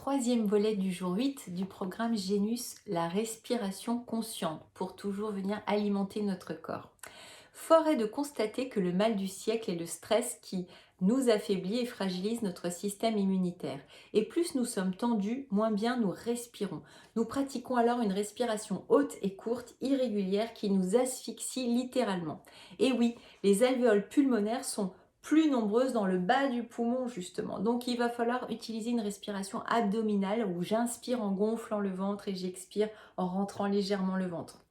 troisième volet du jour 8 du programme Génus, la respiration consciente, pour toujours venir alimenter notre corps. Fort est de constater que le mal du siècle est le stress qui nous affaiblit et fragilise notre système immunitaire. Et plus nous sommes tendus, moins bien nous respirons. Nous pratiquons alors une respiration haute et courte, irrégulière, qui nous asphyxie littéralement. Et oui, les alvéoles pulmonaires sont plus nombreuses dans le bas du poumon justement. Donc il va falloir utiliser une respiration abdominale où j'inspire en gonflant le ventre et j'expire en rentrant légèrement le ventre.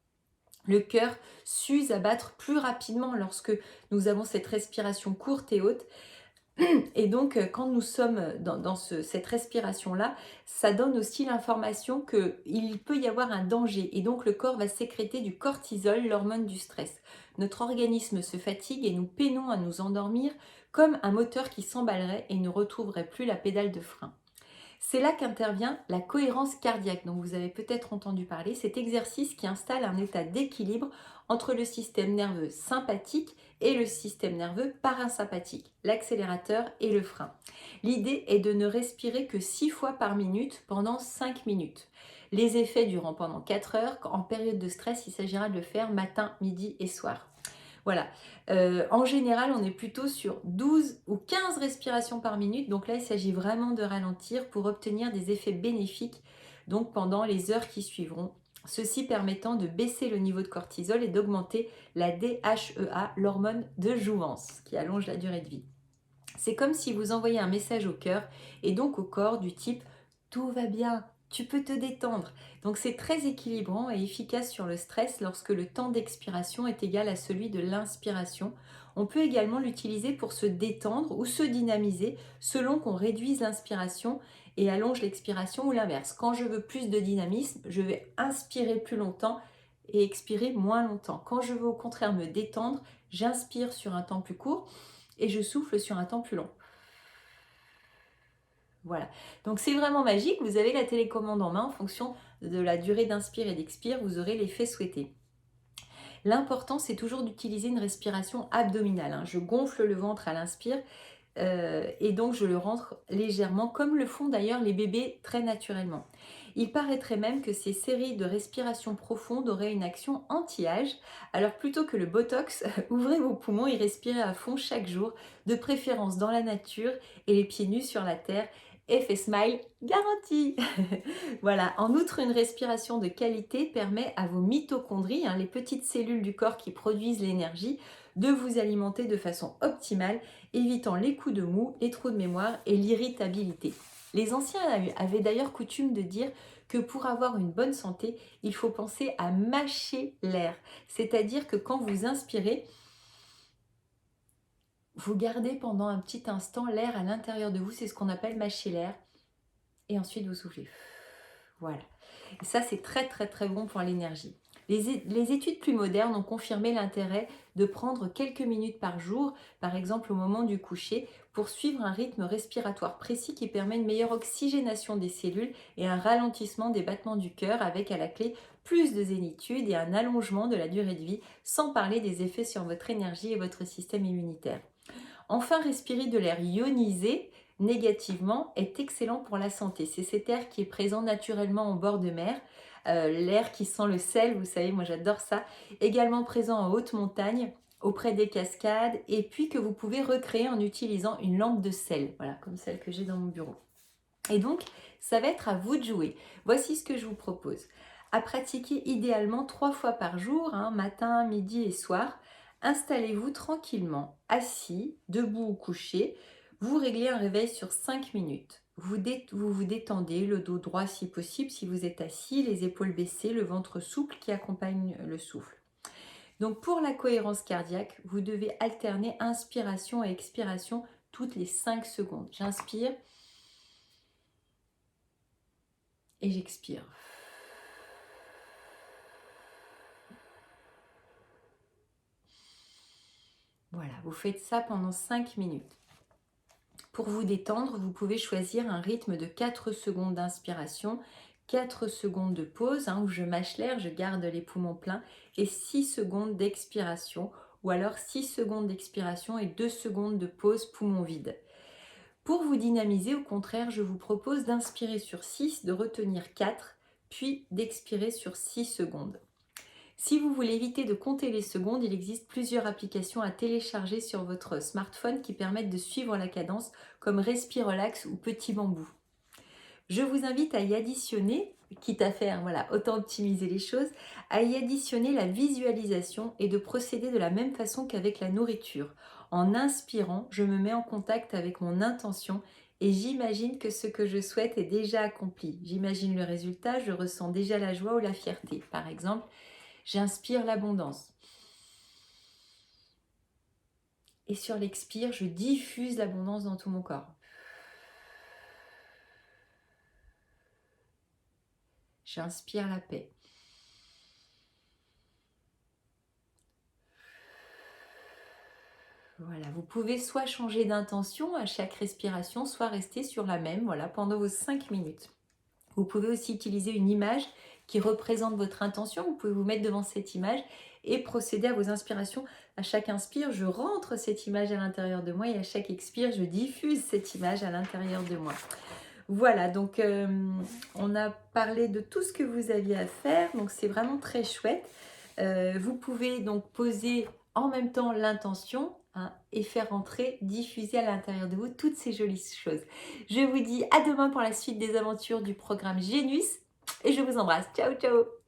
Le cœur s'use à battre plus rapidement lorsque nous avons cette respiration courte et haute. Et donc, quand nous sommes dans cette respiration-là, ça donne aussi l'information qu'il peut y avoir un danger. Et donc, le corps va sécréter du cortisol, l'hormone du stress. Notre organisme se fatigue et nous peinons à nous endormir comme un moteur qui s'emballerait et ne retrouverait plus la pédale de frein. C'est là qu'intervient la cohérence cardiaque, dont vous avez peut-être entendu parler, cet exercice qui installe un état d'équilibre entre le système nerveux sympathique et le système nerveux parasympathique, l'accélérateur et le frein. L'idée est de ne respirer que 6 fois par minute pendant 5 minutes. Les effets durant pendant 4 heures. En période de stress, il s'agira de le faire matin, midi et soir. Voilà. En général, on est plutôt sur 12 ou 15 respirations par minute. Donc là, il s'agit vraiment de ralentir pour obtenir des effets bénéfiques donc pendant les heures qui suivront. Ceci permettant de baisser le niveau de cortisol et d'augmenter la DHEA, l'hormone de jouvence, qui allonge la durée de vie. C'est comme si vous envoyez un message au cœur et donc au corps du type tout va bien, tu peux te détendre. Donc c'est très équilibrant et efficace sur le stress lorsque le temps d'expiration est égal à celui de l'inspiration. On peut également l'utiliser pour se détendre ou se dynamiser selon qu'on réduise l'inspiration et allonge l'expiration ou l'inverse. Quand je veux plus de dynamisme, je vais inspirer plus longtemps et expirer moins longtemps. Quand je veux au contraire me détendre, j'inspire sur un temps plus court et je souffle sur un temps plus long. Voilà, donc c'est vraiment magique, vous avez la télécommande en main en fonction de la durée d'inspire et d'expire, vous aurez l'effet souhaité. L'important c'est toujours d'utiliser une respiration abdominale, je gonfle le ventre à l'inspire et donc je le rentre légèrement comme le font d'ailleurs les bébés très naturellement. Il paraîtrait même que ces séries de respirations profondes auraient une action anti-âge, alors plutôt que le botox, ouvrez vos poumons et respirez à fond chaque jour, de préférence dans la nature et les pieds nus sur la terre. Effet smile garanti. Voilà. En outre, une respiration de qualité permet à vos mitochondries, les petites cellules du corps qui produisent l'énergie, de vous alimenter de façon optimale, évitant les coups de mou, les trous de mémoire et l'irritabilité. Les anciens avaient d'ailleurs coutume de dire que pour avoir une bonne santé, il faut penser à mâcher l'air. C'est-à-dire que quand vous inspirez, vous gardez pendant un petit instant l'air à l'intérieur de vous, c'est ce qu'on appelle mâcher l'air. Et ensuite vous soufflez. Voilà. Et ça, c'est très très très bon pour l'énergie. Les études plus modernes ont confirmé l'intérêt de prendre quelques minutes par jour, par exemple au moment du coucher, pour suivre un rythme respiratoire précis qui permet une meilleure oxygénation des cellules et un ralentissement des battements du cœur avec à la clé plus de zénitude et un allongement de la durée de vie, sans parler des effets sur votre énergie et votre système immunitaire. Enfin, respirer de l'air ionisé négativement est excellent pour la santé. C'est cet air qui est présent naturellement en bord de mer, l'air qui sent le sel, vous savez, moi j'adore ça, également présent en haute montagne, auprès des cascades, et puis que vous pouvez recréer en utilisant une lampe de sel, voilà, comme celle que j'ai dans mon bureau. Et donc, ça va être à vous de jouer. Voici ce que je vous propose. À pratiquer idéalement 3 fois par jour, matin, midi et soir. Installez-vous tranquillement, assis, debout ou couché. Vous réglez un réveil sur 5 minutes. Vous vous détendez, le dos droit si possible, si vous êtes assis, les épaules baissées, le ventre souple qui accompagne le souffle. Donc pour la cohérence cardiaque, vous devez alterner inspiration et expiration toutes les 5 secondes. J'inspire et j'expire. Voilà, vous faites ça pendant 5 minutes. Pour vous détendre, vous pouvez choisir un rythme de 4 secondes d'inspiration, 4 secondes de pause, où je mâche l'air, je garde les poumons pleins, et 6 secondes d'expiration, ou alors 6 secondes d'expiration et 2 secondes de pause poumon vide. Pour vous dynamiser, au contraire, je vous propose d'inspirer sur 6, de retenir 4, puis d'expirer sur 6 secondes. Si vous voulez éviter de compter les secondes, il existe plusieurs applications à télécharger sur votre smartphone qui permettent de suivre la cadence, comme Respirelax ou Petit Bambou. Je vous invite à y additionner, quitte à faire, voilà, autant optimiser les choses, à y additionner la visualisation et de procéder de la même façon qu'avec la nourriture. En inspirant, je me mets en contact avec mon intention et j'imagine que ce que je souhaite est déjà accompli. J'imagine le résultat, je ressens déjà la joie ou la fierté. Par exemple, j'inspire l'abondance. Et sur l'expire, je diffuse l'abondance dans tout mon corps. J'inspire la paix. Voilà, vous pouvez soit changer d'intention à chaque respiration, soit rester sur la même, voilà, pendant vos 5 minutes. Vous pouvez aussi utiliser une image qui représente votre intention. Vous pouvez vous mettre devant cette image et procéder à vos inspirations. À chaque inspire, je rentre cette image à l'intérieur de moi et à chaque expire, je diffuse cette image à l'intérieur de moi. Voilà, donc on a parlé de tout ce que vous aviez à faire, donc c'est vraiment très chouette. Vous pouvez donc poser en même temps l'intention, hein, et faire entrer, diffuser à l'intérieur de vous toutes ces jolies choses. Je vous dis à demain pour la suite des aventures du programme Génus et je vous embrasse. Ciao, ciao!